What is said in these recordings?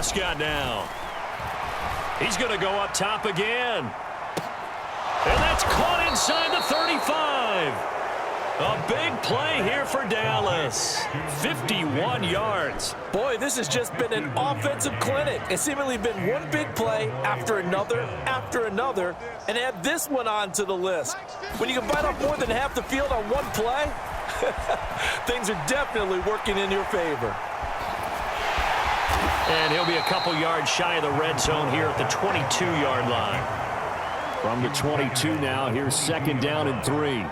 Prescott now. He's going to go up top again. And that's caught inside the 35. A big play here for Dallas. 51 yards. Boy, this has just been an offensive clinic. It's seemingly been one big play after another, and add this one on to the list. When you can bite off more than half the field on one play, things are definitely working in your favor. And he'll be a couple yards shy of the red zone here at the 22-yard line. From the 22 now, here's 2nd down and 3.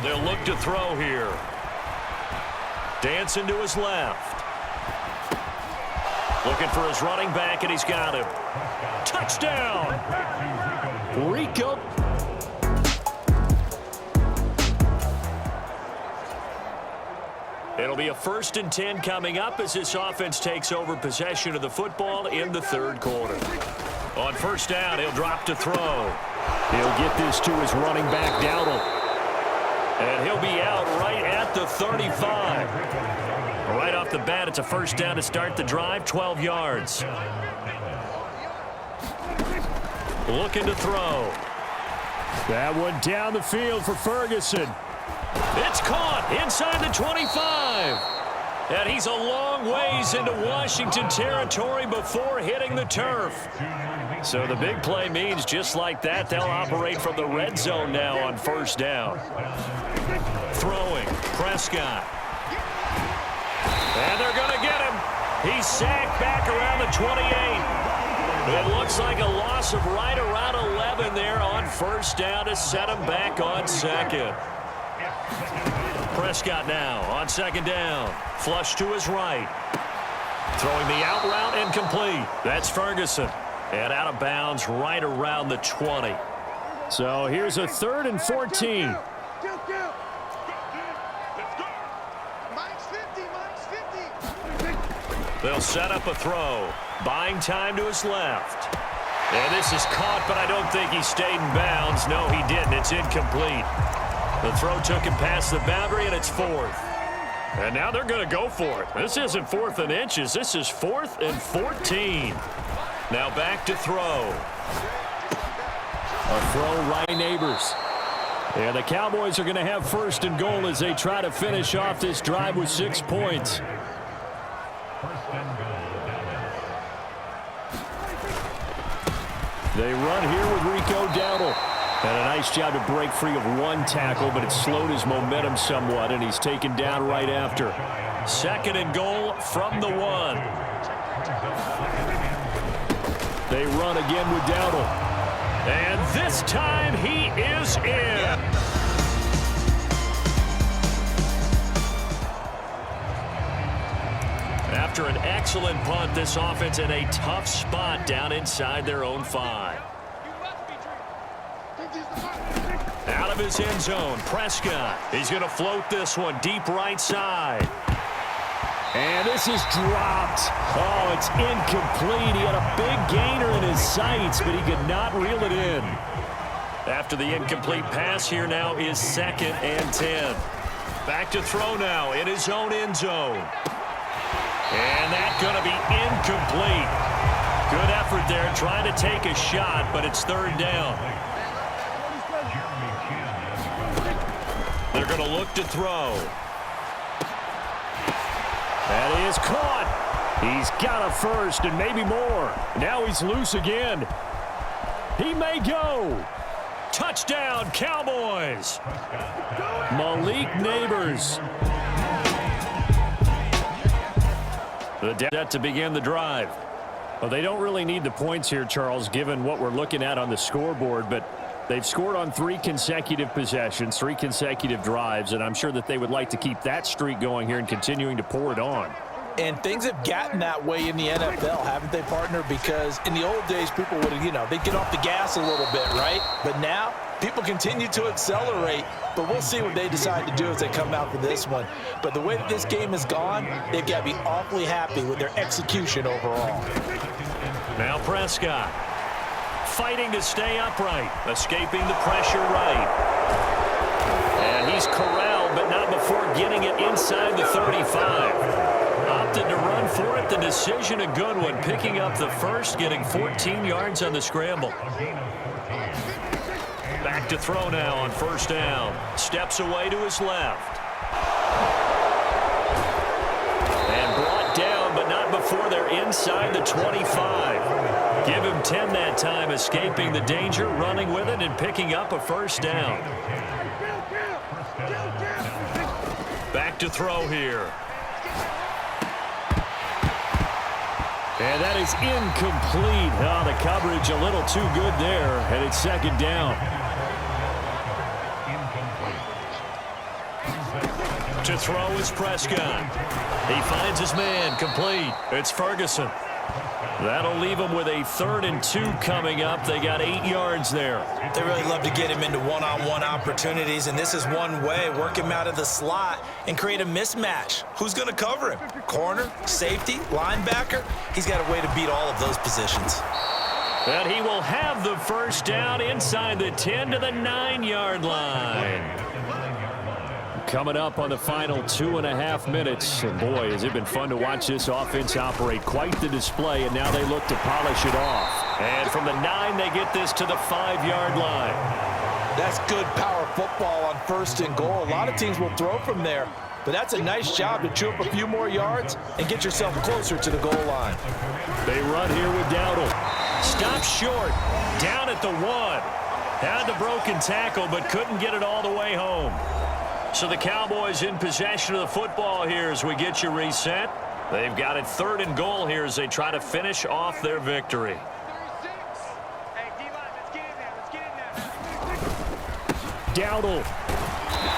They'll look to throw here. Dancing to his left. Looking for his running back, and he's got him. Touchdown! Rico. It'll be a 1st and 10 coming up as this offense takes over possession of the football in the 3rd quarter. On 1st down, he'll drop to throw. He'll get this to his running back, Dowdle. And he'll be out right at the 35. Right off the bat, it's a 1st down to start the drive, 12 yards. Looking to throw. That one down the field for Ferguson. It's caught inside the 25. And he's a long ways into Washington territory before hitting the turf. So the big play means just like that, they'll operate from the red zone now on 1st down. Throwing, Prescott. And they're going to get him. He's sacked back around the 28. It looks like a loss of right around 11 there on 1st down to set him back on 2nd. Prescott now on 2nd down. Flush to his right. Throwing the out route incomplete. That's Ferguson. And out of bounds right around the 20. So here's a 3rd and 14. They'll set up a throw. Buying time to his left. And this is caught, but I don't think he stayed in bounds. No, he didn't. It's incomplete. The throw took him past the boundary, and it's 4th. And now they're going to go for it. This isn't 4th and inches. This is 4th and 14. Now back to throw. A throw right, Neighbors. And the Cowboys are going to have 1st and goal as they try to finish off this drive with 6 points. They run here with Rico Dowdle. And a nice job to break free of one tackle, but it slowed his momentum somewhat, and he's taken down right after. 2nd and goal from the 1. They run again with Dowdle. And this time he is in. After an excellent punt, this offense in a tough spot down inside their own 5. Out of his end zone, Prescott. He's going to float this one deep right side. And this is dropped. Oh, it's incomplete. He had a big gainer in his sights, but he could not reel it in. After the incomplete pass, here now is 2nd and 10. Back to throw now in his own end zone. And that's going to be incomplete. Good effort there trying to take a shot, but it's 3rd down. They're going to look to throw. That is caught. He's got a 1st and maybe more. Now he's loose again. He may go. Touchdown, Cowboys. Malik Neighbors. The debt to begin the drive. Well, they don't really need the points here, Charles, given what we're looking at on the scoreboard, but they've scored on 3 consecutive possessions, 3 consecutive drives, and I'm sure that they would like to keep that streak going here and continuing to pour it on. And things have gotten that way in the NFL, haven't they, partner? Because in the old days, people would, they'd get off the gas a little bit, right? But now, people continue to accelerate. But we'll see what they decide to do as they come out for this one. But the way that this game has gone, they've got to be awfully happy with their execution overall. Now Prescott. Fighting to stay upright. Escaping the pressure right. And he's corralled, but not before getting it inside the 35. Opted to for it. The decision a good one. Picking up the first, getting 14 yards on the scramble. Back to throw now on first down. Steps away to his left. And brought down, but not before they're inside the 25. Give him 10 that time, escaping the danger, running with it, and picking up a first down. Back to throw here. And that is incomplete. Oh, the coverage a little too good there, and it's second down. To throw is Prescott. He finds his man, complete. It's Ferguson. That'll leave him with a 3rd and 2 coming up. They got 8 yards there. They really love to get him into one-on-one opportunities, and this is one way. Work him out of the slot and create a mismatch. Who's going to cover him? Corner, safety, linebacker? He's got a way to beat all of those positions. And he will have the first down inside the 10 to the 9-yard line. Coming up on the final 2.5 minutes. And boy, has it been fun to watch this offense operate. Quite the display, and now they look to polish it off. And from the 9, they get this to the 5-yard line. That's good power football on 1st and goal. A lot of teams will throw from there, but that's a nice job to chew up a few more yards and get yourself closer to the goal line. They run here with Dowdle. Stop short. Down at the 1. Had the broken tackle, but couldn't get it all the way home. So the Cowboys in possession of the football here as we get you reset. They've got it 3rd and goal here as they try to finish off their victory. Dowdle.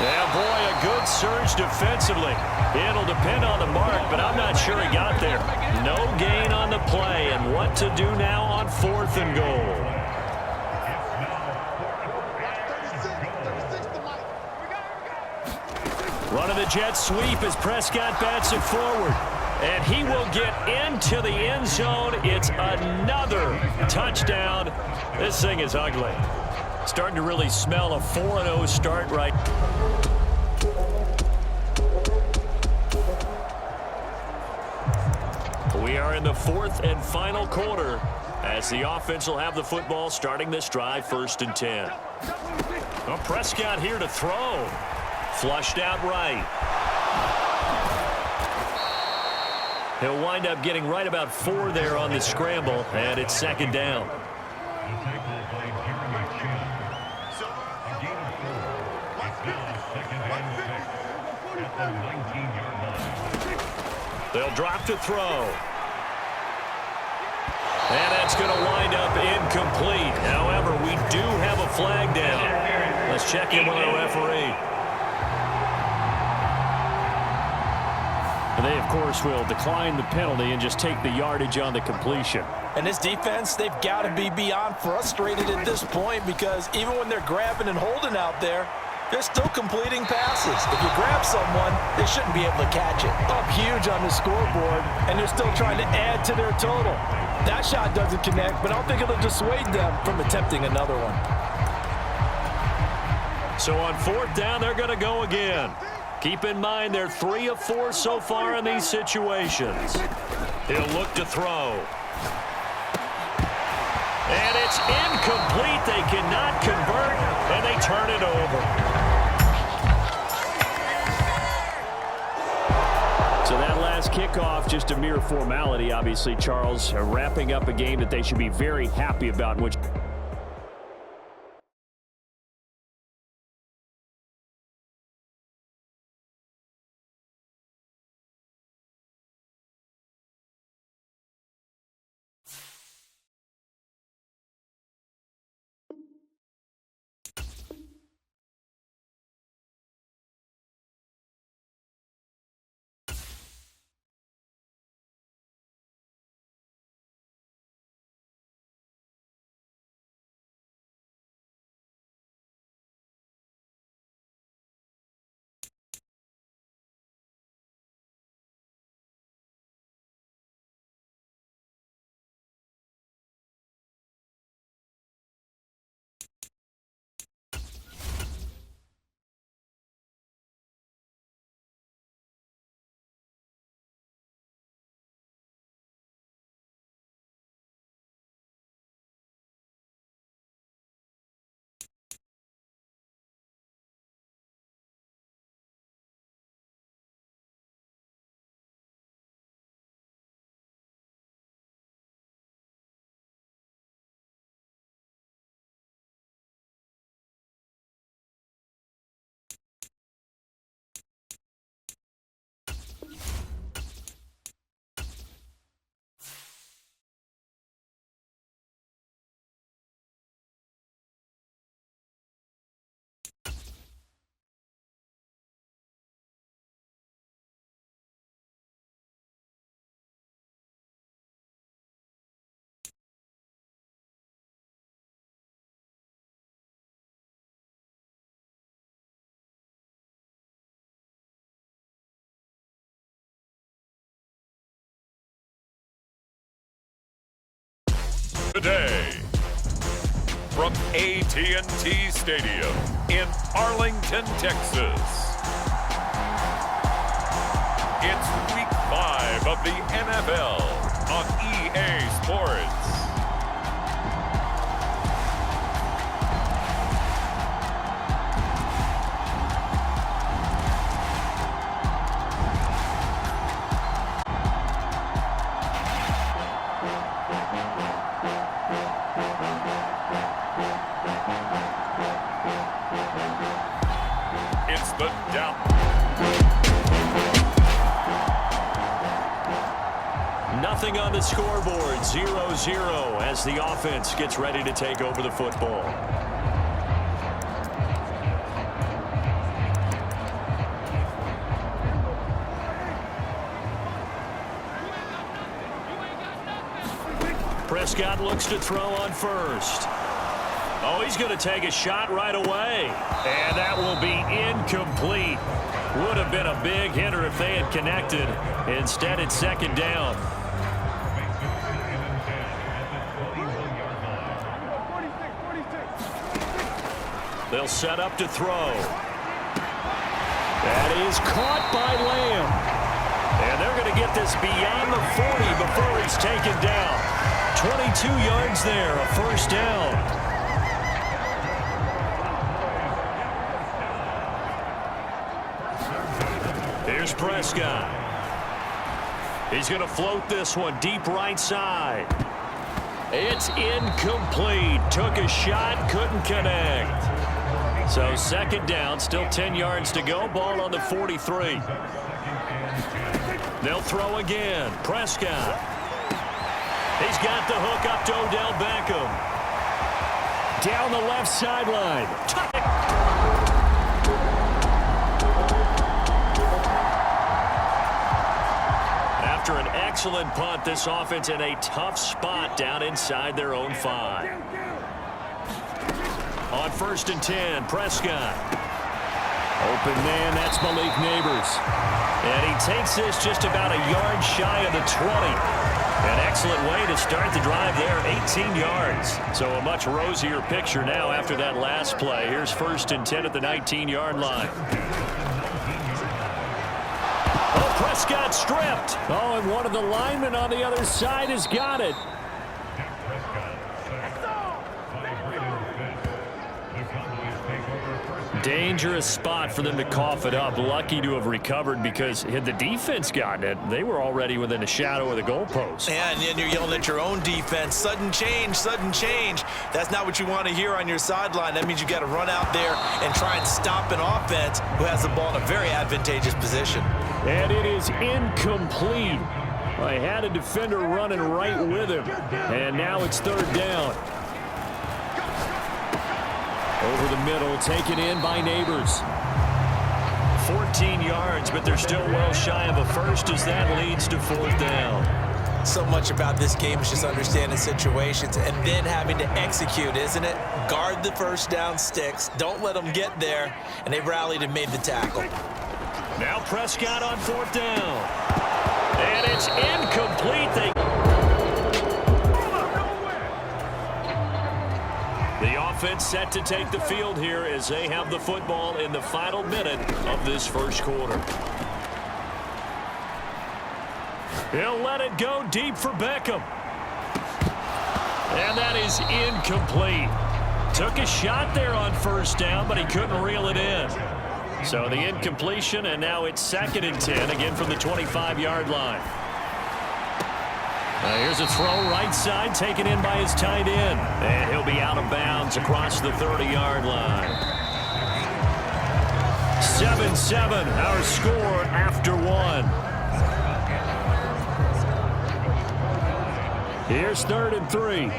Yeah, boy, a good surge defensively. It'll depend on the mark, but I'm not sure he got there. No gain on the play, and what to do now on 4th and goal. Run of the jet sweep as Prescott bats it forward. And he will get into the end zone. It's another touchdown. This thing is ugly. Starting to really smell a 4-0 start right. We are in the 4th and final quarter as the offense will have the football starting this drive 1st and 10. Well, Prescott here to throw. Flushed out right. He'll wind up getting right about 4 there on the scramble, and it's 2nd down. They'll drop to throw. And that's going to wind up incomplete. However, we do have a flag down. Let's check in with our referee. They, of course, will decline the penalty and just take the yardage on the completion. And this defense, they've got to be beyond frustrated at this point because even when they're grabbing and holding out there, they're still completing passes. If you grab someone, they shouldn't be able to catch it. Up huge on the scoreboard, and they're still trying to add to their total. That shot doesn't connect, but I don't think it'll dissuade them from attempting another one. So on 4th down, they're going to go again. Keep in mind they're 3 of 4 so far in these situations. He'll look to throw. And it's incomplete. They cannot convert, and they turn it over. So that last kickoff, just a mere formality, obviously, Charles, wrapping up a game that they should be very happy about, which Today, from AT&T Stadium in Arlington, Texas, it's Week 5 of the NFL on EA Sports. It's the down. Nothing on the scoreboard, 0-0 as the offense gets ready to take over the football. Prescott looks to throw on first. Oh, he's going to take a shot right away. And that will be incomplete. Would have been a big hitter if they had connected. Instead, it's second down. They'll set up to throw. That is caught by Lamb. And they're going to get this beyond the 40 before he's taken down. 22 yards there, a first down. Here's Prescott. He's going to float this one deep right side. It's incomplete. Took a shot, couldn't connect. So second down, still 10 yards to go. Ball on the 43. They'll throw again. Prescott. He's got the hook up to Odell Beckham. Down the left sideline. After an excellent punt, this offense in a tough spot down inside their own 5. On 1st and 10, Prescott. Open man, that's Malik Neighbors. And he takes this just about a yard shy of the 20. An excellent way to start the drive there, 18 yards. So a much rosier picture now after that last play. Here's 1st and 10 at the 19-yard line. Oh, Prescott stripped. Oh, and one of the linemen on the other side has got it. Dangerous spot for them to cough it up. Lucky to have recovered because had the defense gotten it, they were already within a shadow of the goalpost. Yeah, and then you're yelling at your own defense. Sudden change, sudden change. That's not what you want to hear on your sideline. That means you got to run out there and try and stop an offense who has the ball in a very advantageous position. And it is incomplete. I had a defender running right with him. And now it's 3rd down. Over the middle, taken in by Neighbors. 14 yards, but they're still well shy of a first as that leads to 4th down. So much about this game is just understanding situations and then having to execute, isn't it? Guard the first down sticks. Don't let them get there. And they rallied and made the tackle. Now Prescott on 4th down. And it's incomplete. The offense set to take the field here as they have the football in the final minute of this first quarter. He'll let it go deep for Beckham. And that is incomplete. Took a shot there on 1st down, but he couldn't reel it in. So the incompletion, and now it's 2nd and 10, again from the 25-yard line. Here's a throw right side, taken in by his tight end. And he'll be out of bounds across the 30-yard line. 7-7, our score after 1. Here's 3rd and 3.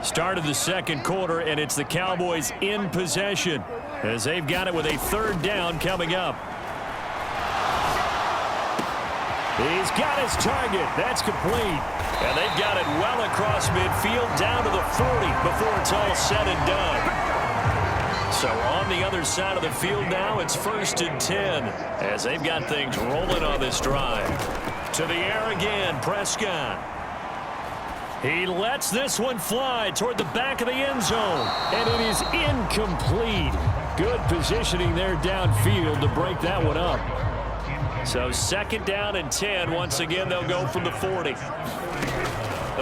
Start of the second quarter, and it's the Cowboys in possession as they've got it with a 3rd down coming up. He's got his target. That's complete. And they've got it well across midfield down to the 40 before it's all said and done. So on the other side of the field now, it's 1st and 10 as they've got things rolling on this drive. To the air again, Prescott. He lets this one fly toward the back of the end zone. And it is incomplete. Good positioning there downfield to break that one up. So 2nd down and 10. Once again, they'll go from the 40.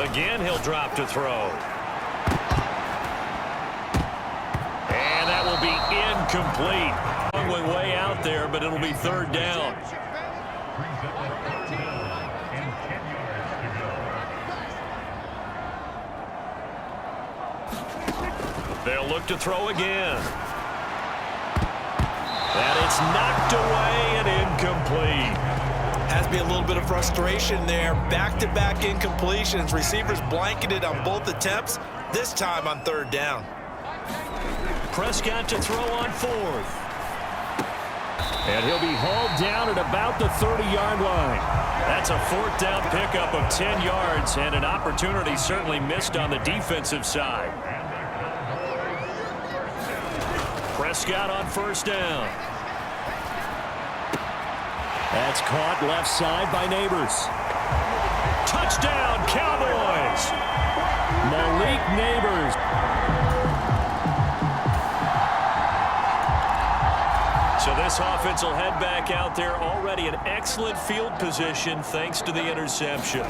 Again, he'll drop to throw. And that will be incomplete. Long way out there, but it'll be 3rd down. They'll look to throw again. And it's knocked away and incomplete. Has to be a little bit of frustration there. Back-to-back incompletions. Receivers blanketed on both attempts, this time on 3rd down. Prescott to throw on 4th. And he'll be hauled down at about the 30-yard line. That's a 4th down pickup of 10 yards and an opportunity certainly missed on the defensive side. Prescott on 1st down. That's caught left side by Neighbors. Touchdown, Cowboys! Malik Neighbors. So this offense will head back out there, already in excellent field position thanks to the interception.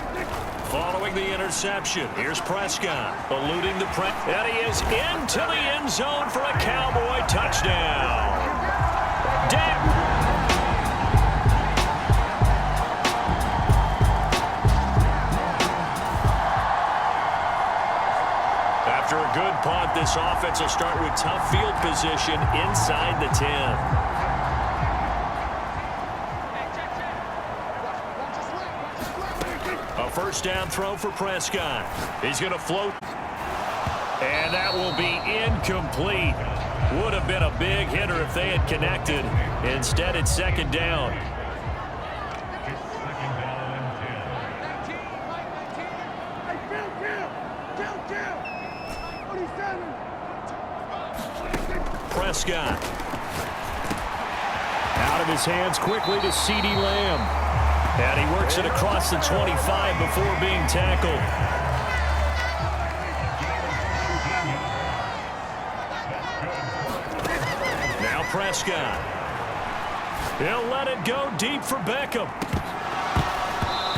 Following the interception, here's Prescott, eluding the press. And he is into the end zone for a Cowboy touchdown. After a good punt, this offense will start with tough field position inside the 10. A 1st down throw for Prescott. He's going to float. And that will be incomplete. Would have been a big hitter if they had connected. Instead, it's 2nd down. Prescott. Out of his hands quickly to CeeDee Lamb. And he works it across the 25 before being tackled. Now Prescott. He'll let it go deep for Beckham.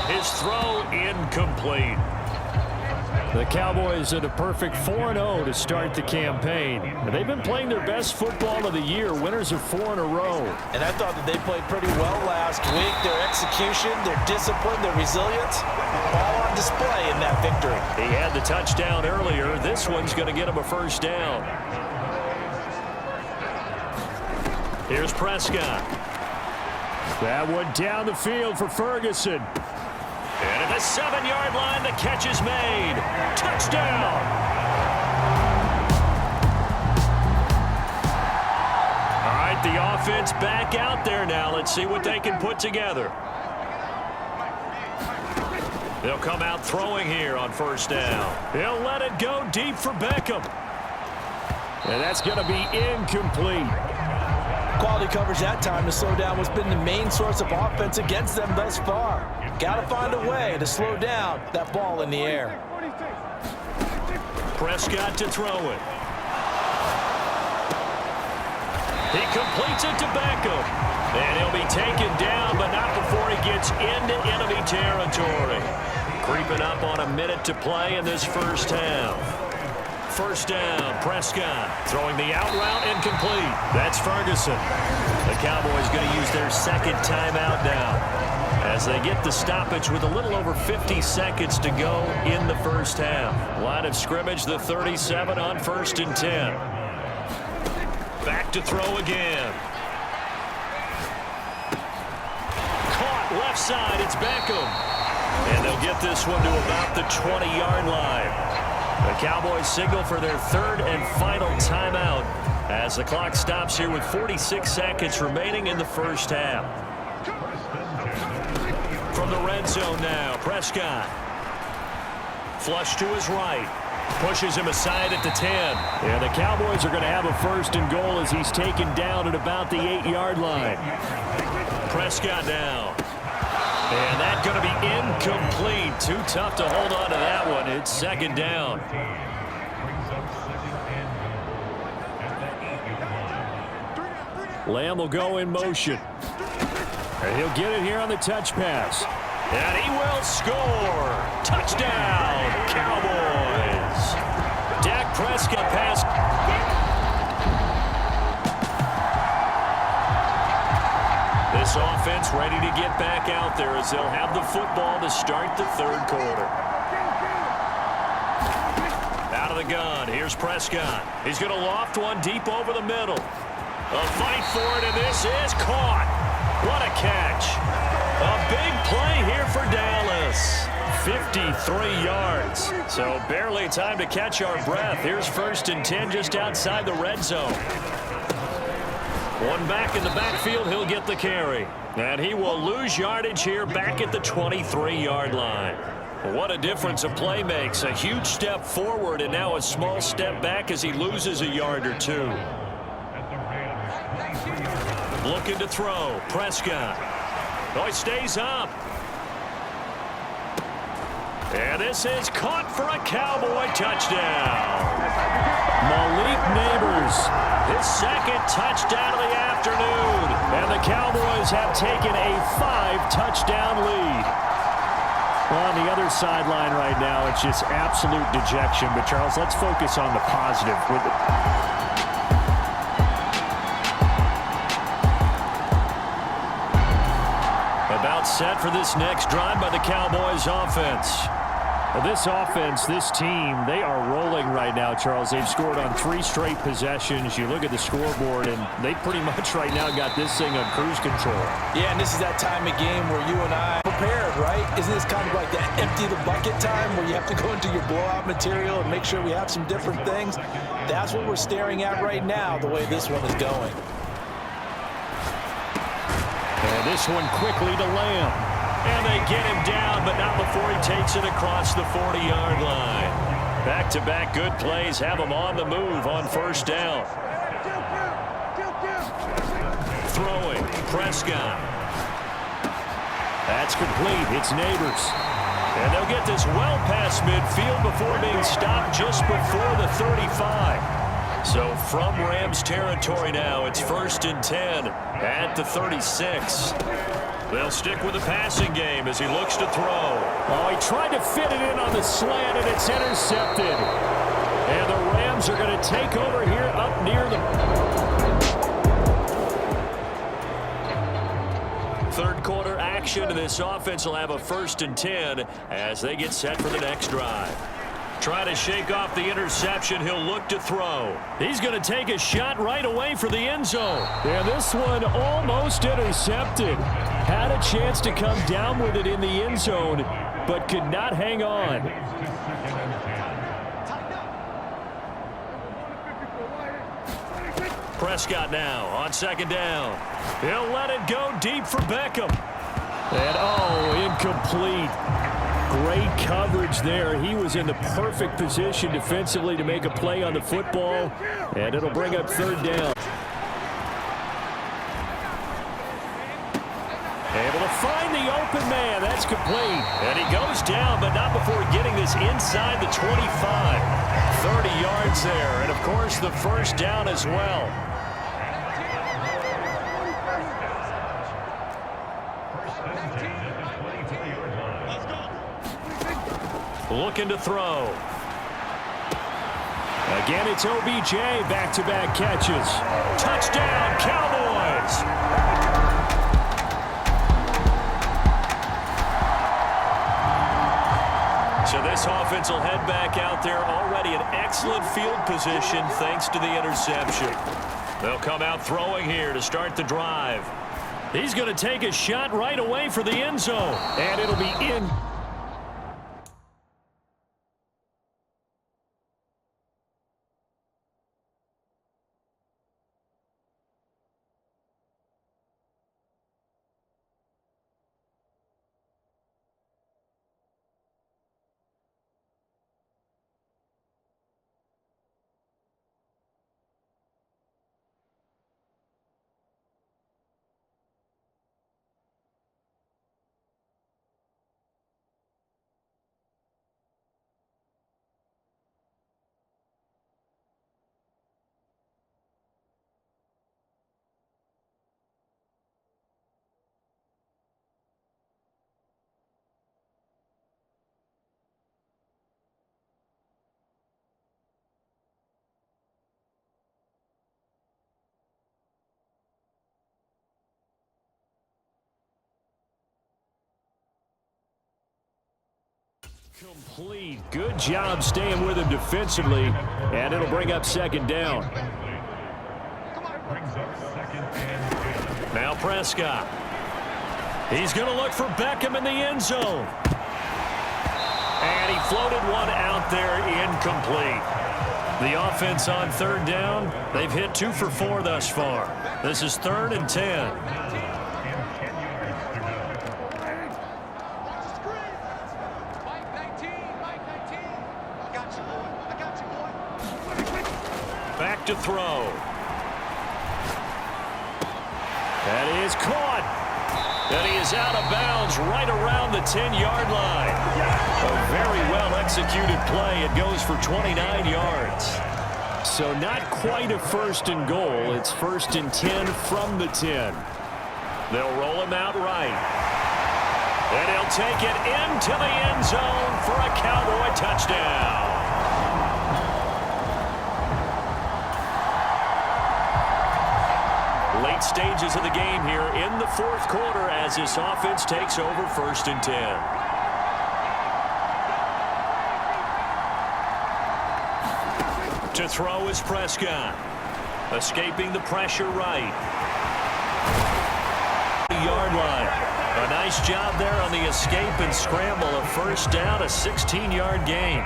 His throw incomplete. The Cowboys at a perfect 4-0 to start the campaign. And they've been playing their best football of the year, winners of 4 in a row. And I thought that they played pretty well last week. Their execution, their discipline, their resilience, all on display in that victory. He had the touchdown earlier. This one's going to get him a 1st down. Here's Prescott. That one down the field for Ferguson. And at the 7-yard line, the catch is made. Touchdown! All right, the offense back out there now. Let's see what they can put together. They'll come out throwing here on 1st down. He'll let it go deep for Beckham. And that's going to be incomplete. Quality coverage that time to slow down what's been the main source of offense against them thus far. Got to find a way to slow down that ball in the air. Prescott to throw it. He completes it to Beckham. And he'll be taken down, but not before he gets into enemy territory. Creeping up on a minute to play in this 1st half. 1st down, Prescott throwing the out route incomplete. That's Ferguson. The Cowboys going to use their 2nd timeout now as they get the stoppage with a little over 50 seconds to go in the 1st half. Line of scrimmage, the 37 on 1st and 10. Back to throw again. Caught left side, it's Beckham. And they'll get this one to about the 20-yard line. The Cowboys signal for their 3rd and final timeout as the clock stops here with 46 seconds remaining in the 1st half. From the red zone now, Prescott. Flush to his right. Pushes him aside at the 10. And the Cowboys are going to have a 1st and goal as he's taken down at about the 8-yard line. Prescott down. And that's going to be incomplete. Too tough to hold on to that one. It's second down. Lamb will go in motion. And he'll get it here on the touch pass. And he will score. Touchdown, Cowboys. Dak Prescott pass. This offense ready to get back out there as they'll have the football to start the third quarter. Out of the gun, here's Prescott. He's going to loft one deep over the middle. A fight for it, and this is caught. What a catch. A big play here for Dallas. 53 yards. So barely time to catch our breath. Here's 1st and 10 just outside the red zone. One back in the backfield, he'll get the carry. And he will lose yardage here back at the 23-yard line. What a difference a play makes. A huge step forward and now a small step back as he loses a yard or two. Looking to throw. Prescott. Oh, he stays up. And this is caught for a Cowboy touchdown. Malik Neighbors. His second touchdown of the afternoon. And the Cowboys have taken a 5-touchdown lead. Well, on the other sideline right now, it's just absolute dejection. But, Charles, let's focus on the positive. About set for this next drive by the Cowboys offense. Well, this offense, this team, they are rolling right now, Charles. They've scored on 3 straight possessions. You look at the scoreboard, and they pretty much right now got this thing on cruise control. Yeah, and this is that time of game where you and I prepared, right? Isn't this kind of like that empty the bucket time where you have to go into your blowout material and make sure we have some different things? That's what we're staring at right now, the way this one is going. And this one quickly to Lamb. And they get him down, but not before he takes it across the 40-yard line. Back-to-back good plays have him on the move on 1st down. Throwing, Prescott. That's complete. It's Neighbors. And they'll get this well past midfield before being stopped just before the 35. So from Rams territory now, it's 1st and 10 at the 36. They'll stick with the passing game as he looks to throw. Oh, he tried to fit it in on the slant, and it's intercepted. And the Rams are going to take over here up near the... Third quarter action, and this offense will have a 1st and 10 as they get set for the next drive. Trying to shake off the interception, he'll look to throw. He's going to take a shot right away for the end zone. Yeah, this one almost intercepted. Had a chance to come down with it in the end zone, but could not hang on. Prescott now on 2nd down. He'll let it go deep for Beckham. And, oh, incomplete. Great coverage there. He was in the perfect position defensively to make a play on the football, and it'll bring up 3rd down. Able to find the open man. That's complete. And he goes down, but not before getting this inside the 25. 30 yards there, and, of course, the 1st down as well. Looking to throw. Again, it's OBJ, back-to-back catches. Touchdown, Cowboys! So this offense will head back out there, already in excellent field position thanks to the interception. They'll come out throwing here to start the drive. He's going to take a shot right away for the end zone, and it'll be in. Complete. Good job staying with him defensively, and it'll bring up second down. Now Prescott. He's going to look for Beckham in the end zone. And he floated one out there, incomplete. The offense on third down, they've hit 2 for 4 thus far. This is 3rd and 10. Back to throw. That is caught. And he is out of bounds right around the 10-yard line. A very well-executed play. It goes for 29 yards. So not quite a 1st and goal. It's 1st and 10 from the 10. They'll roll him out right. And he'll take it into the end zone for a Cowboy touchdown. Late stages of the game here in the 4th quarter as this offense takes over 1st and 10. To throw is Prescott. Escaping the pressure right. Yard line. A nice job there on the escape and scramble. A 1st down, a 16-yard gain.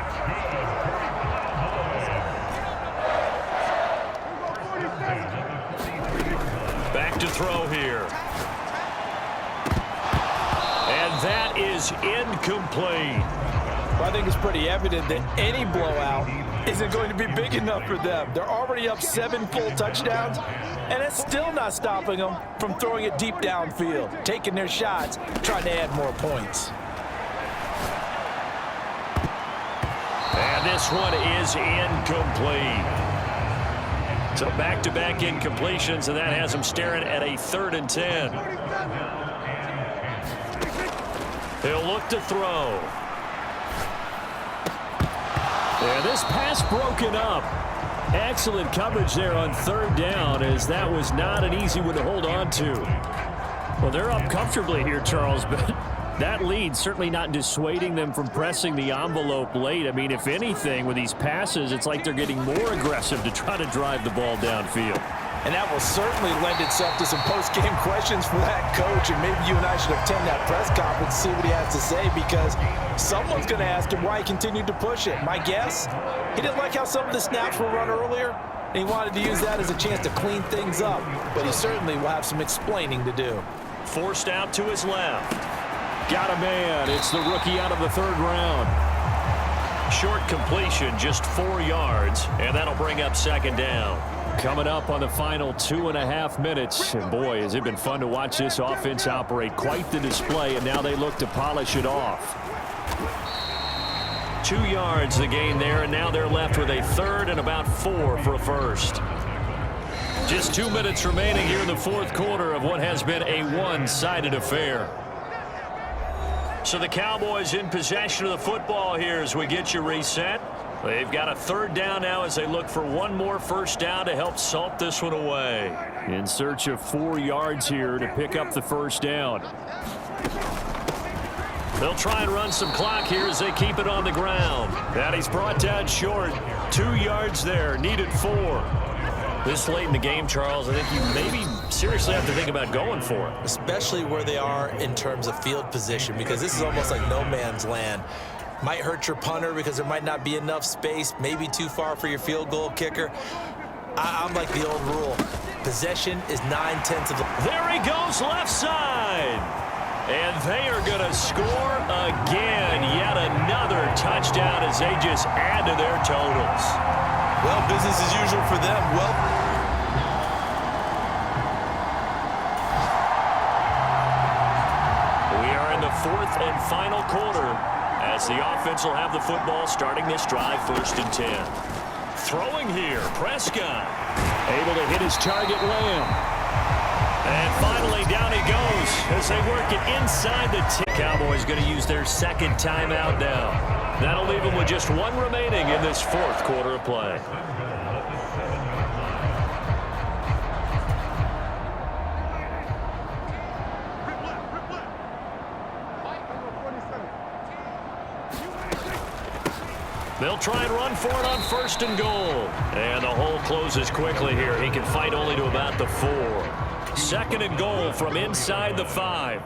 Back to throw here. And that is incomplete. Well, I think it's pretty evident that any blowout isn't going to be big enough for them. They're already up 7 full touchdowns, and it's still not stopping them from throwing it deep downfield, taking their shots, trying to add more points. And this one is incomplete. So back-to-back incompletions, and that has them staring at a 3rd and 10. He'll look to throw. And this pass broken up. Excellent coverage there on 3rd down, as that was not an easy one to hold on to. Well, they're up comfortably here, Charles, but that lead certainly not dissuading them from pressing the envelope late. I mean, if anything, with these passes, it's like they're getting more aggressive to try to drive the ball downfield. And that will certainly lend itself to some post-game questions for that coach, and maybe you and I should attend that press conference to see what he has to say, because someone's going to ask him why he continued to push it. My guess, he didn't like how some of the snaps were run earlier, and he wanted to use that as a chance to clean things up, but he certainly will have some explaining to do. Forced out to his left. Got a man. It's the rookie out of the 3rd round. Short completion, just 4 yards, and that'll bring up 2nd down. Coming up on the final 2.5 minutes. And boy, has it been fun to watch this offense operate. Quite the display, and now they look to polish it off. 2 yards the gain there, and now they're left with a 3rd and about 4 for a 1st. Just 2 minutes remaining here in the 4th quarter of what has been a one-sided affair. So the Cowboys in possession of the football here as we get you reset. They've got a 3rd down now as they look for one more 1st down to help salt this one away. In search of 4 yards here to pick up the 1st down. They'll try and run some clock here as they keep it on the ground. And he's brought down short. 2 yards there, needed 4. This late in the game, Charles, I think you maybe seriously have to think about going for it. Especially where they are in terms of field position, because this is almost like no man's land. Might hurt your punter because there might not be enough space, maybe too far for your field goal kicker. I'm like the old rule. Possession is 9/10 of the... There he goes, left side. And they are going to score again. Yet another touchdown as they just add to their totals. Well, business as usual for them. We are in the 4th and final quarter as the offense will have the football starting this drive 1st and 10. Throwing here, Prescott. Able to hit his target, Lamb. And finally, down he goes as they work it inside the 10. Cowboys going to use their 2nd timeout now. That'll leave them with just 1 remaining in this 4th quarter of play. They'll try and run for it on 1st and goal. And the hole closes quickly here. He can fight only to about the 4. 2nd and goal from inside the 5.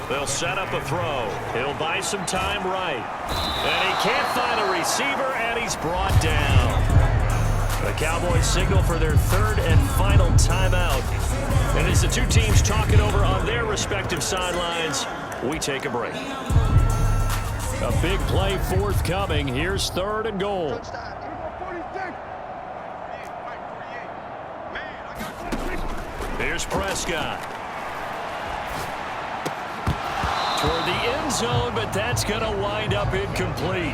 They'll set up a throw. He'll buy some time right. And he can't find a receiver, and he's brought down. The Cowboys signal for their 3rd and final timeout. And as the two teams talk it over on their respective sidelines, we take a break. A big play forthcoming. Here's 3rd and goal. Here's Prescott. Toward the end zone, but that's going to wind up incomplete.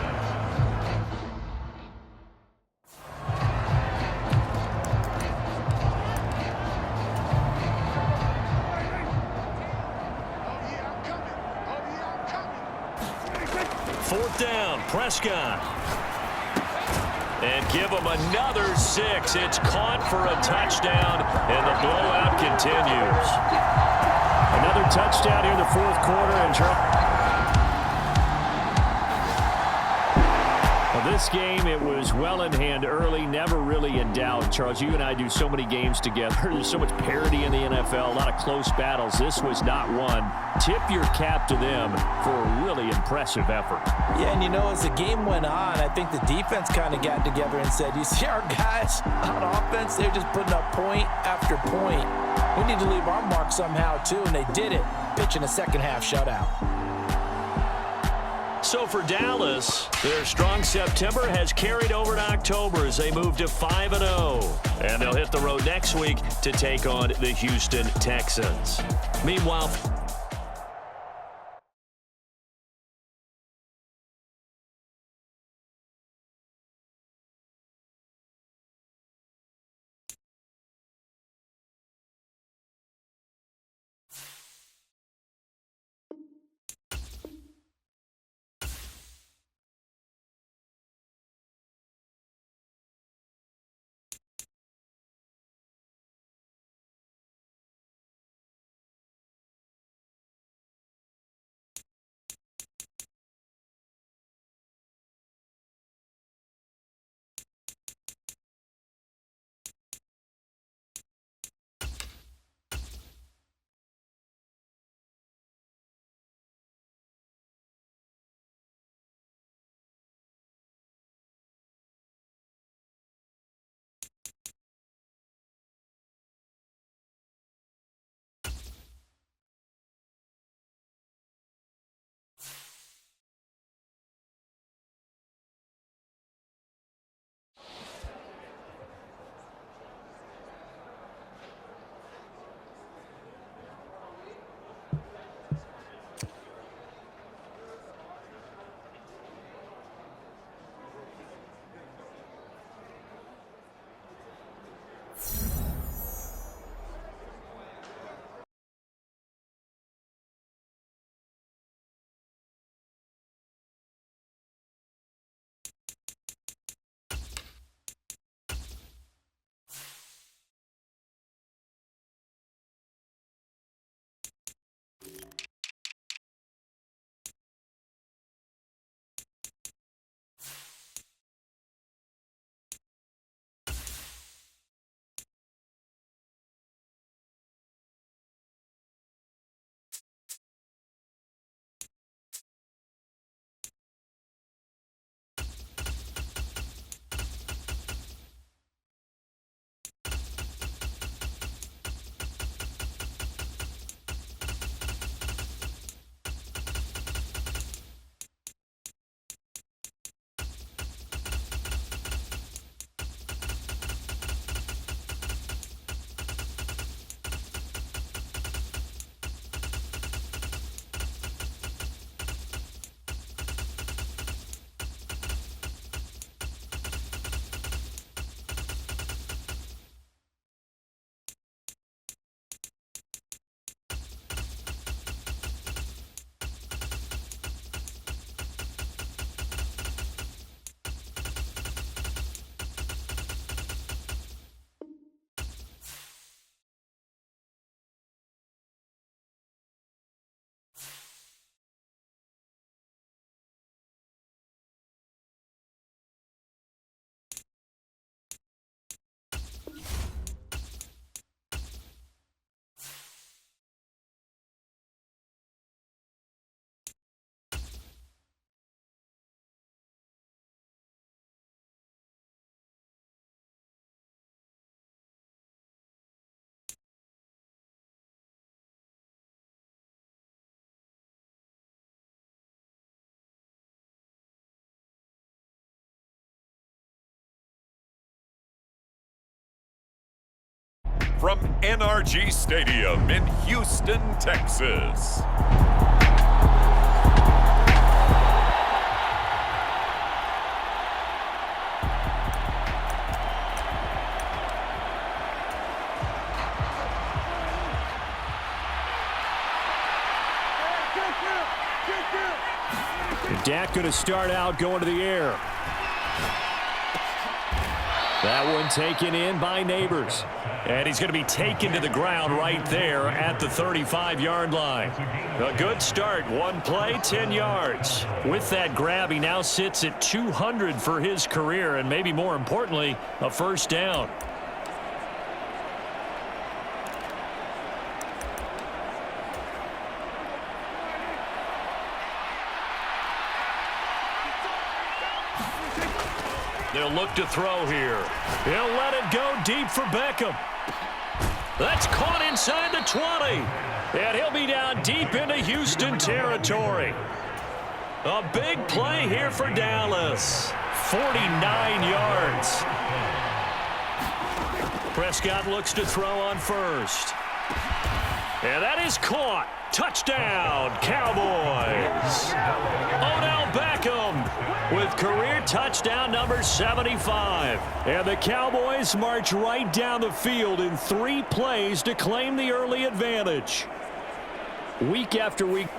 Fourth down, Prescott. And give him another 6. It's caught for a touchdown, and the blowout continues. Another touchdown here in the 4th quarter. And this game, it was well in hand early, never really in doubt. Charles, you and I do so many games together. There's so much parity in the NFL, a lot of close battles. This was not one. Tip your cap to them for a really impressive effort. Yeah, and you know, as the game went on, I think the defense kind of got together and said, you see our guys on offense, they're just putting up point after point. We need to leave our mark somehow, too, and they did it, pitching a second-half shutout. So for Dallas, their strong September has carried over to October as they move to 5-0. And they'll hit the road next week to take on the Houston Texans. Meanwhile, from NRG Stadium in Houston, Texas. Dak going to start out going to the air. That one taken in by Neighbors. And he's going to be taken to the ground right there at the 35-yard line. A good start. One play, 10 yards. With that grab, he now sits at 200 for his career, and maybe more importantly, a first down. They'll look to throw here. He'll let it go deep for Beckham. That's caught inside the 20. And he'll be down deep into Houston territory. A big play here for Dallas. 49 yards. Prescott looks to throw on first. And that is caught. Touchdown, Cowboys. Odell Beckham with career touchdown number 75. And the Cowboys march right down the field in 3 plays to claim the early advantage. Week after week.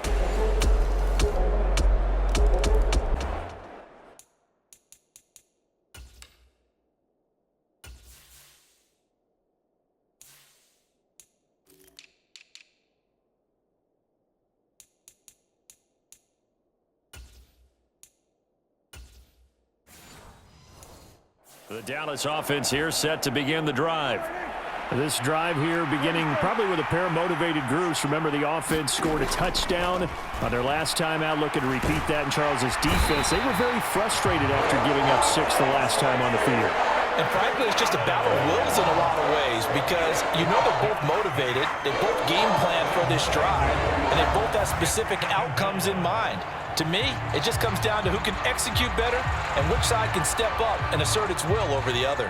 The Dallas offense here set to begin the drive. This drive here beginning probably with a pair of motivated groups. Remember, the offense scored a touchdown on their last time out. Looking to repeat that in Charles's defense. They were very frustrated after giving up 6 the last time on the field. And frankly, it's just a battle of wills in a lot of ways because you know they're both motivated. They both game plan for this drive, and they both have specific outcomes in mind. To me, it just comes down to who can execute better and which side can step up and assert its will over the other.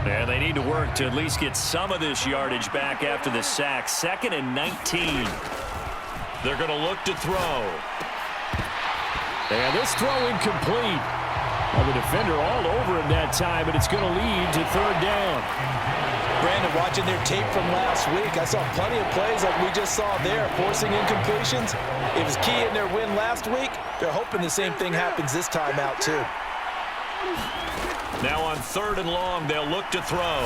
And they need to work to at least get some of this yardage back after the sack. 2nd and 19. They're going to look to throw. And this throw incomplete. Well, the defender all over him that time, but it's going to lead to 3rd down. Brandon, watching their tape from last week, I saw plenty of plays like we just saw there, forcing incompletions. It was key in their win last week. They're hoping the same thing happens this time out, too. Now on 3rd and long, they'll look to throw.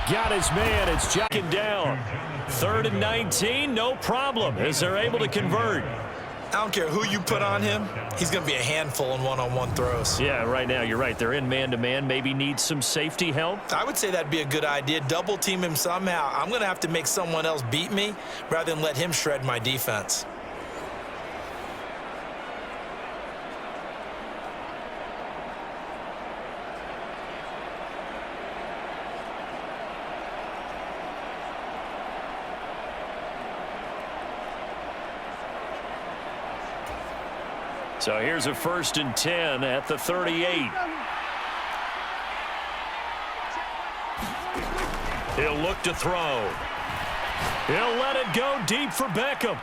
Got his man. It's jacking down. 3rd and 19, no problem, as they're able to convert. I don't care who you put on him. He's going to be a handful in one-on-one throws. Yeah, right now, you're right. They're in man-to-man. Maybe need some safety help. I would say that'd be a good idea. Double team him somehow. I'm going to have to make someone else beat me rather than let him shred my defense. So here's a 1st and 10 at the 38. He'll look to throw. He'll let it go deep for Beckham.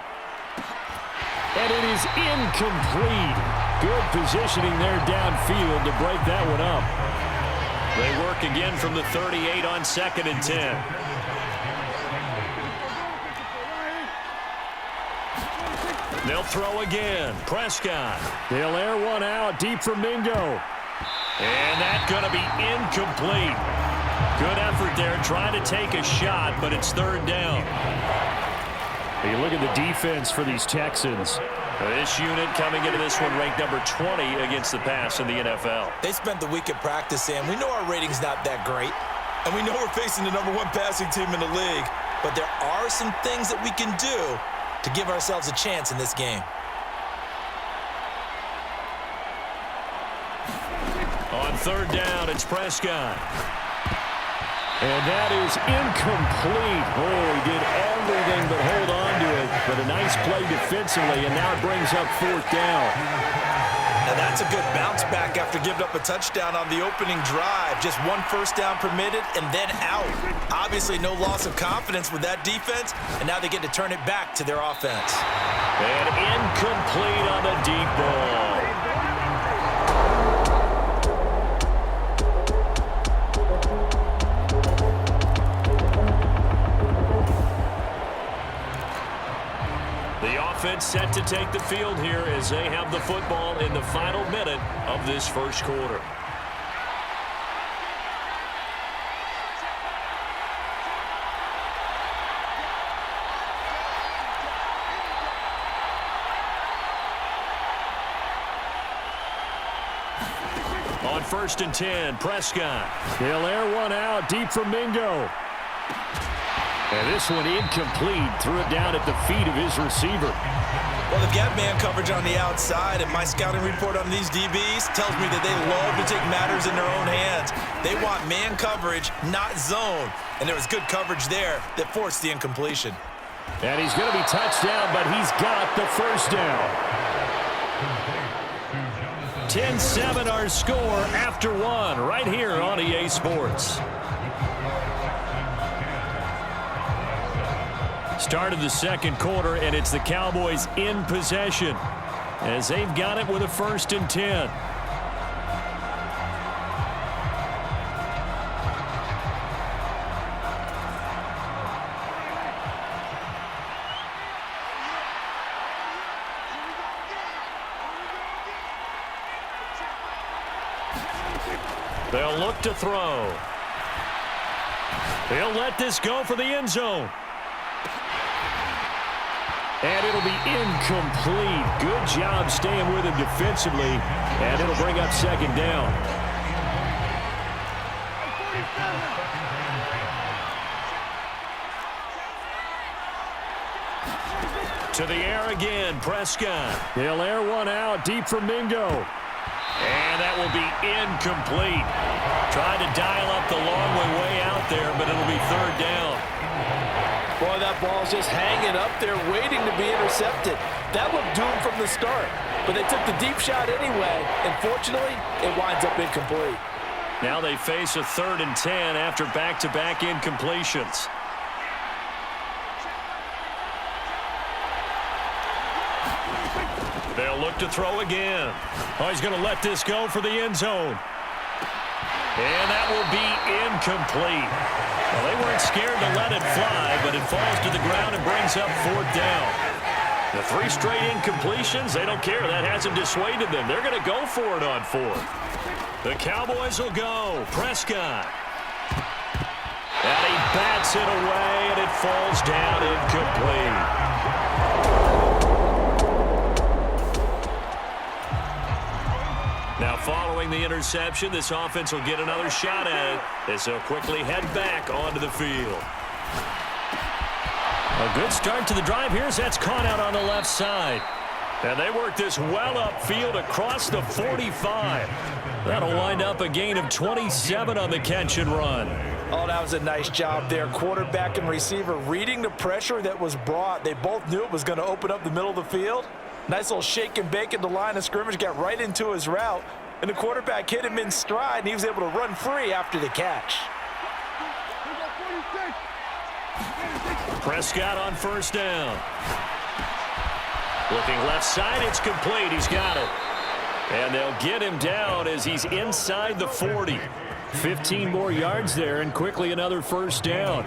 And it is incomplete. Good positioning there downfield to break that one up. They work again from the 38 on 2nd and 10. They'll throw again. Prescott. They'll air one out deep for Mingo. And that's going to be incomplete. Good effort there trying to take a shot, but it's 3rd down. You look at the defense for these Texans. This unit coming into this one ranked number 20 against the pass in the NFL. They spent the week at practice, and we know our rating's not that great. And we know we're facing the number 1 passing team in the league. But there are some things that we can do to give ourselves a chance in this game. On 3rd down, it's Prescott. And that is incomplete. Oh, he did everything but hold on to it. But a nice play defensively, and now it brings up 4th down. Now that's a good bounce back after giving up a touchdown on the opening drive. Just 1 first down permitted and then out. Obviously no loss of confidence with that defense, and now they get to turn it back to their offense. And incomplete on the deep ball. Offense set to take the field here as they have the football in the final minute of this first quarter. On 1st and 10, Prescott. He'll air one out deep for Mingo. And this one incomplete. Threw it down at the feet of his receiver. Well, they've got man coverage on the outside, and my scouting report on these DBs tells me that they love to take matters in their own hands. They want man coverage, not zone. And there was good coverage there that forced the incompletion. And he's going to be touched down, but he's got the first down. 10-7 our score after 1 right here on EA Sports. Start of the second quarter, and it's the Cowboys in possession as they've got it with a 1st and 10. They'll look to throw. They'll let this go for the end zone. And it'll be incomplete. Good job staying with him defensively. And it'll bring up 2nd down. To the air again, Prescott. He'll air one out deep for Mingo. And that will be incomplete. Tried to dial up the long way out there, but it'll be 3rd down. Boy, that ball's just hanging up there waiting to be intercepted. That looked doomed from the start, but they took the deep shot anyway, and fortunately, it winds up incomplete. Now they face a 3rd and 10 after back-to-back incompletions. They'll look to throw again. Oh, he's going to let this go for the end zone. And that will be incomplete. Well, they weren't scared to let it fly, but it falls to the ground and brings up 4th down. The 3 straight incompletions, they don't care. That hasn't dissuaded them. They're going to go for it on 4th. The Cowboys will go. Prescott. And he bats it away, and it falls down incomplete. Now, following the interception, this offense will get another shot at it as they'll quickly head back onto the field. A good start to the drive here as that's caught out on the left side. And they work this well upfield across the 45. That'll wind up a gain of 27 on the catch and run. Oh, that was a nice job there. Quarterback and receiver reading the pressure that was brought. They both knew it was going to open up the middle of the field. Nice little shake and bake at the line of scrimmage, got right into his route, and the quarterback hit him in stride, and he was able to run free after the catch. Prescott on 1st down. Looking left side, it's complete. He's got it. And they'll get him down as he's inside the 40. 15 more yards there, and quickly another 1st down.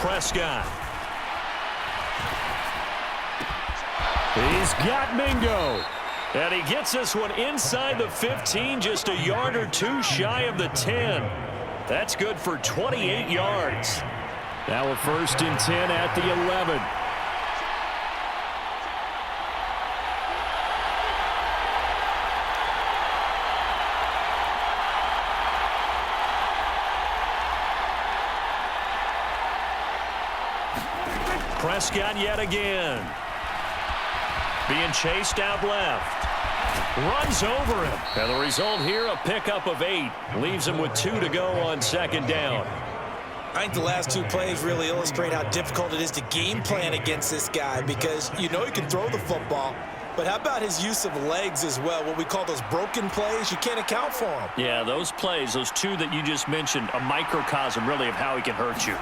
Prescott. He's got Mingo. And he gets this one inside the 15, just a yard or 2 shy of the 10. That's good for 28 yards. Now a 1st and 10 at the 11. Prescott yet again. Being chased out left. Runs over him. And the result here, a pickup of 8. Leaves him with 2 to go on second down. I think the last 2 plays really illustrate how difficult it is to game plan against this guy, because you know he can throw the football, but how about his use of legs as well? What we call those broken plays, you can't account for them. Yeah, those plays, those 2 that you just mentioned, a microcosm really of how he can hurt you.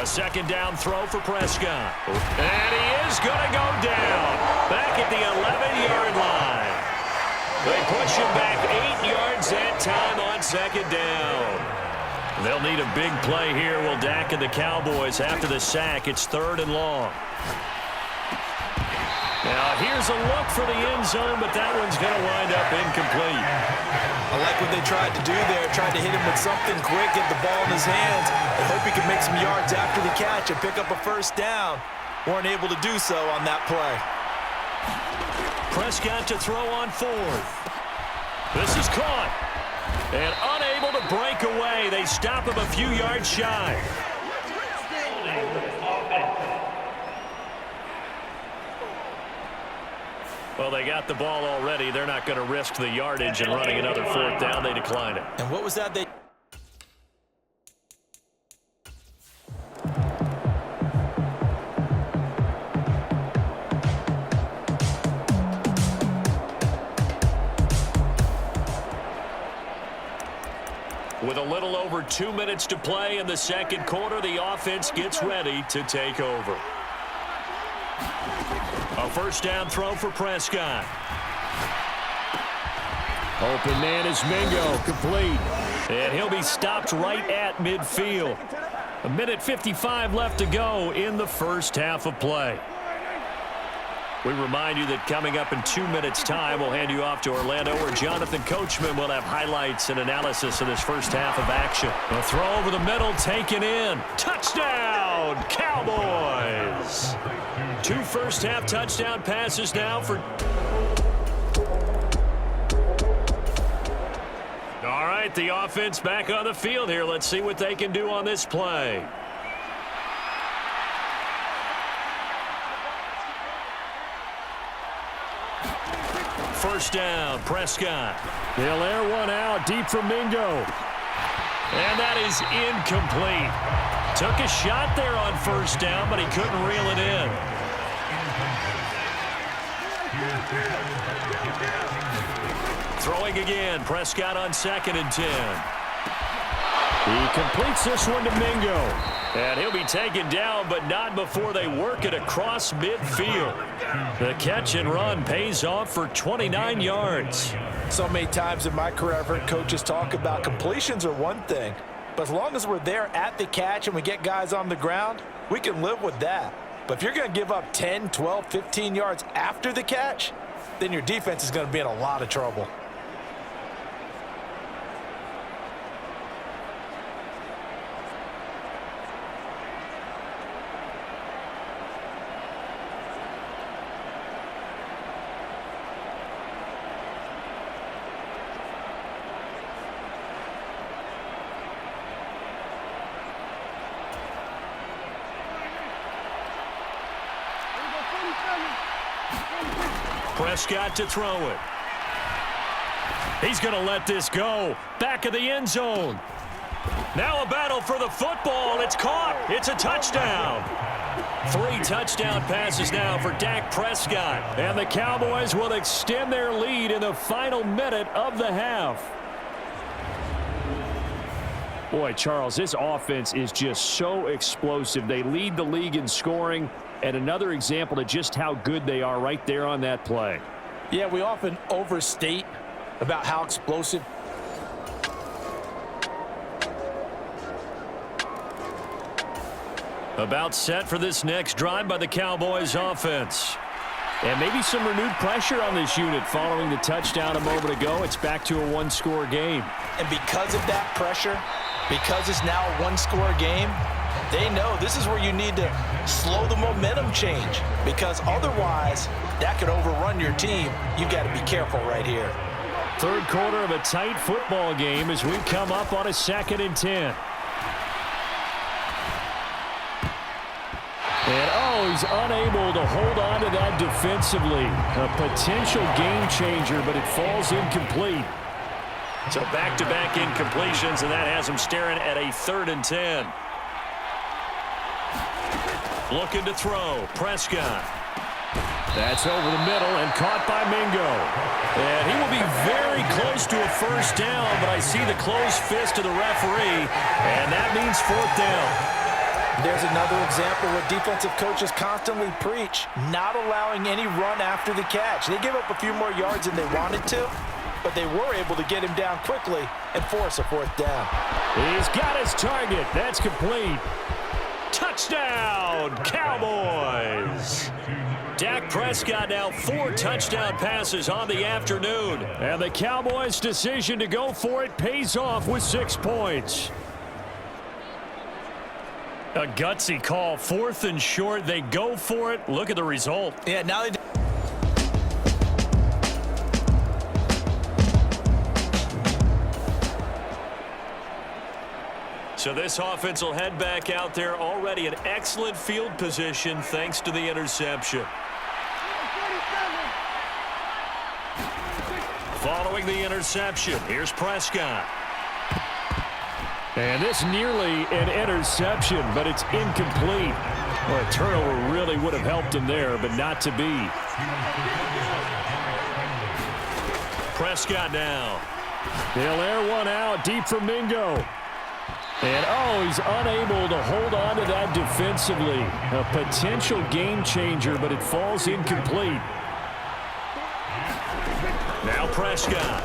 A second down throw for Prescott. And he is going to go down. Back at the 11-yard line. They push him back 8 yards that time on second down. They'll need a big play here, will Dak and the Cowboys. After the sack, it's 3rd and long. Now, here's a look for the end zone, but that one's going to wind up incomplete. I like what they tried to do there. Tried to hit him with something quick, get the ball in his hands, and hope he could make some yards after the catch and pick up a first down. Weren't able to do so on that play. Prescott to throw on 4th. This is caught. And unable to break away. They stop him a few yards shy. Well, they got the ball already. They're not going to risk the yardage and running another 4th down. They decline it. And what was that they... With a little over 2 minutes to play in the second quarter, the offense gets ready to take over. A first down throw for Prescott. Open man is Mingo, complete. And he'll be stopped right at midfield. 1:55 left to go in the first half of play. We remind you that coming up in 2 minutes' time, we'll hand you off to Orlando, where Jonathan Coachman will have highlights and analysis of this first half of action. A throw over the middle, taken in. Touchdown, Cowboys! 2 first-half touchdown passes now for... All right, the offense back on the field here. Let's see what they can do on this play. First down, Prescott. They'll air one out deep from Mingo. And that is incomplete. Took a shot there on first down, but he couldn't reel it in. Throwing again, Prescott on 2nd and 10. He completes this one to Mingo. And he'll be taken down, but not before they work it across midfield. The catch and run pays off for 29 yards. So many times in my career, I've heard coaches talk about completions are one thing, but as long as we're there at the catch and we get guys on the ground, we can live with that. But if you're going to give up 10, 12, 15 yards after the catch, then your defense is going to be in a lot of trouble. Prescott to throw it. He's going to let this go. Back of the end zone. Now a battle for the football. It's caught. It's a touchdown. 3 touchdown passes now for Dak Prescott. And the Cowboys will extend their lead in the final minute of the half. Boy, Charles, this offense is just so explosive. They lead the league in scoring, and another example of just how good they are right there on that play. Yeah, we often overstate about how explosive. About set for this next drive by the Cowboys offense. And maybe some renewed pressure on this unit following the touchdown a moment ago. It's back to a 1-score game. And because of that pressure, because it's now a 1-score game, they know this is where you need to slow the momentum change, because otherwise that could overrun your team. You've got to be careful right here. Third quarter of a tight football game as we come up on a 2nd and 10. And, oh, he's unable to hold on to that defensively. A potential game changer, but it falls incomplete. So back-to-back incompletions, and that has him staring at a 3rd and 10. Looking to throw. Prescott. That's over the middle and caught by Mingo. And he will be very close to a first down, but I see the closed fist of the referee, and that means 4th down. There's another example where defensive coaches constantly preach, not allowing any run after the catch. They give up a few more yards than they wanted to, but they were able to get him down quickly and force a 4th down. He's got his target. That's complete. Touchdown, Cowboys! Dak Prescott now 4 touchdown passes on the afternoon. And the Cowboys' decision to go for it pays off with 6 points. A gutsy call, 4th and short. They go for it. Look at the result. Yeah, now they... So this offense will head back out there, already in excellent field position thanks to the interception. Following the interception, here's Prescott. And this nearly an interception, but it's incomplete. Well, a turnover really would have helped him there, but not to be. Prescott now. They'll air one out deep for Mingo. And, oh, he's unable to hold on to that defensively. A potential game changer, but it falls incomplete. Now Prescott.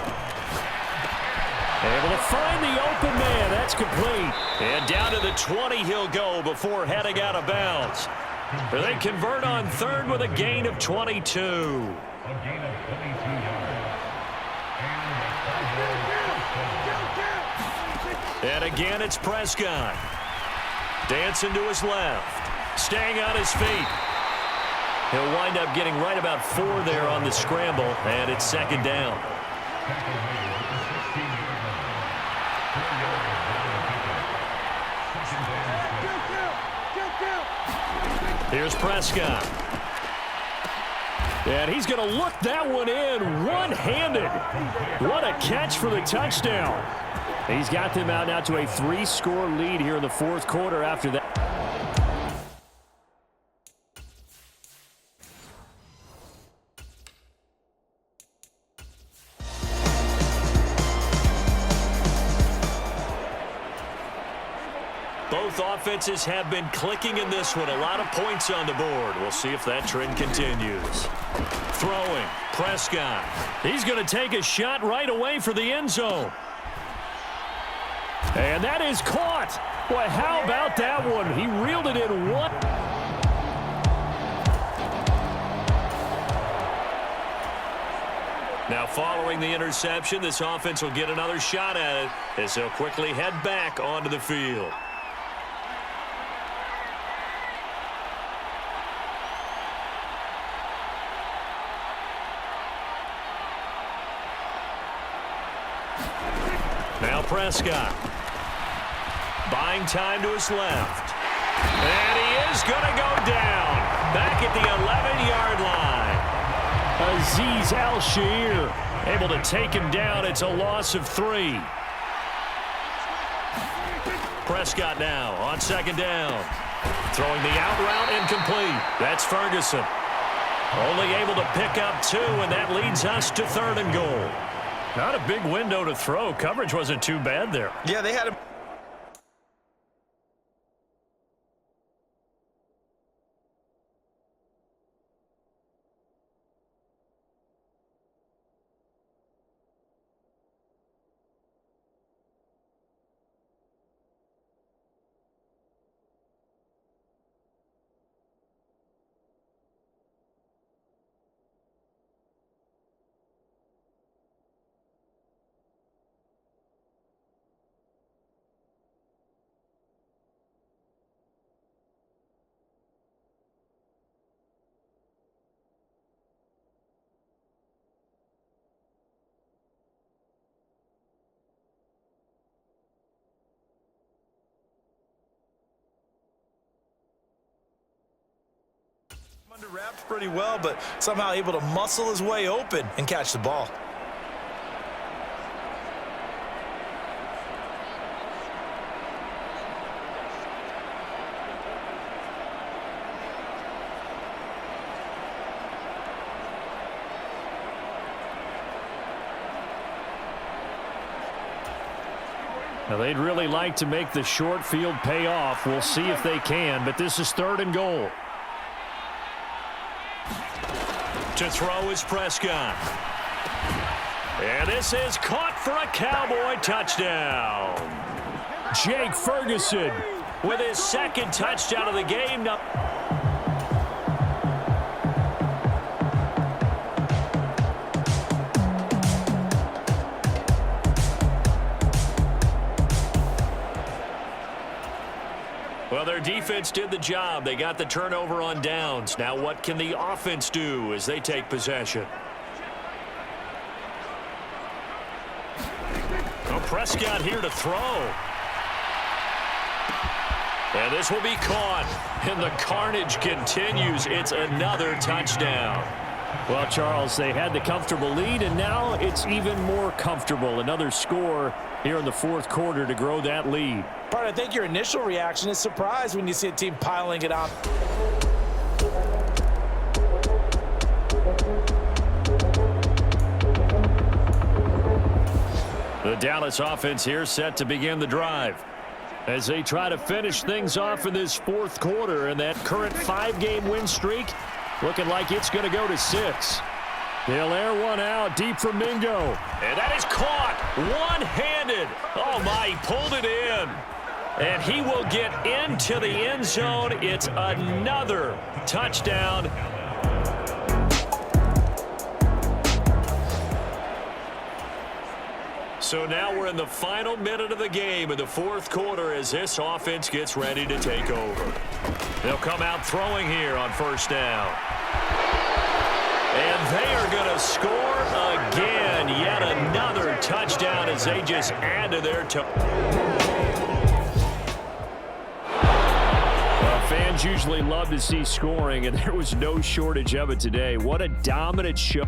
Able to find the open man. That's complete. And down to the 20 he'll go before heading out of bounds. They convert on 3rd with a gain of 22. And again, it's Prescott. Dancing to his left. Staying on his feet. He'll wind up getting right about 4 there on the scramble, and it's 2nd down. Here's Prescott. And he's going to look that one in one-handed. What a catch for the touchdown. He's got them out now to a 3-score lead here in the 4th quarter after that. Both offenses have been clicking in this one. A lot of points on the board. We'll see if that trend continues. Throwing. Prescott. He's going to take a shot right away for the end zone. And that is caught. Boy, how about that one? He reeled it in one. Now following the interception, this offense will get another shot at it as they'll quickly head back onto the field. Now Prescott. Buying time to his left. And he is going to go down. Back at the 11-yard line. Azeez Al-Shaair able to take him down. It's a loss of 3. Prescott now on 2nd down. Throwing the out route incomplete. That's Ferguson. Only able to pick up 2, and that leads us to 3rd and goal. Not a big window to throw. Coverage wasn't too bad there. Yeah, they had him. Under wraps pretty well, but somehow able to muscle his way open and catch the ball. Now, they'd really like to make the short field pay off. We'll see if they can, but this is 3rd and goal. To throw is Prescott. And this is caught for a Cowboy touchdown. Jake Ferguson with his 2nd touchdown of the game. Now, well, their defense did the job. They got the turnover on downs. Now what can the offense do as they take possession? Oh, Prescott here to throw. And this will be caught. And the carnage continues. It's another touchdown. Well, Charles, they had the comfortable lead, and now it's even more comfortable. Another score here in the 4th quarter to grow that lead. I think your initial reaction is surprise when you see a team piling it on. The Dallas offense here set to begin the drive as they try to finish things off in this 4th quarter, and that current 5-game win streak looking like it's going to go to 6. They'll air one out deep from Mingo. And that is caught one-handed. Oh, my, he pulled it in. And he will get into the end zone. It's another touchdown. So now we're in the final minute of the game in the 4th quarter as this offense gets ready to take over. They'll come out throwing here on 1st down. And they are going to score again. Yet another touchdown as they just add to their Fans usually love to see scoring, and there was no shortage of it today. What a dominant show.